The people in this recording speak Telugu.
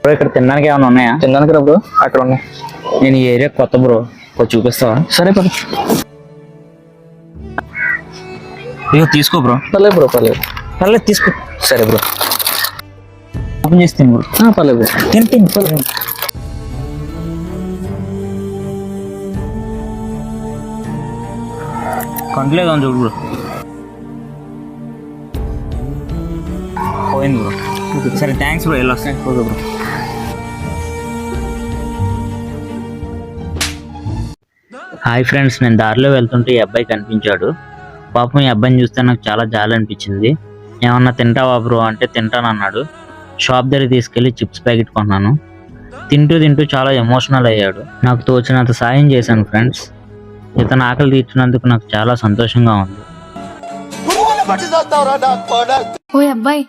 బ్రో ఇక్కడ తినడానికి ఏమైనా ఉన్నాయా? తినడానికి రా బ్రో, అక్కడ ఉన్నాయి. నేను ఈ ఏరియా కొత్త బ్రో, కొంచెం చూపిస్తావా? సరే పర్లేదు. ఇగో తీసుకో బ్రో. పర్లేదు బ్రో, పర్లేదు. పర్లేదు తీసుకో. సరే బ్రో, ఓపెన్ చేసి తిను బ్రో. పర్లేదు బ్రో. తిని పర్లేదు. కంట్లేదు అని చూడు బ్రో. పోయింది బ్రో. సరే థ్యాంక్స్ బ్రో, వెళ్ళి వస్తాయి. Okay bro. హాయ్ ఫ్రెండ్స్, నేను దారిలో వెళ్తుంటే ఈ అబ్బాయి కనిపించాడు. పాపం ఈ అబ్బాయిని చూస్తే నాకు చాలా జాలి అనిపించింది. ఏమన్నా తింటావా బ్రో అంటే తింటానన్నాడు. షాప్ దగ్గర తీసుకెళ్లి చిప్స్ ప్యాకెట్ కొన్నాను. తింటూ తింటూ చాలా ఎమోషనల్ అయ్యాడు. నాకు తోచినంత సాయం చేశాను ఫ్రెండ్స్. ఇతను ఆకలి తీర్చినందుకు నాకు చాలా సంతోషంగా ఉంది. ఓయ్ అబ్బాయి,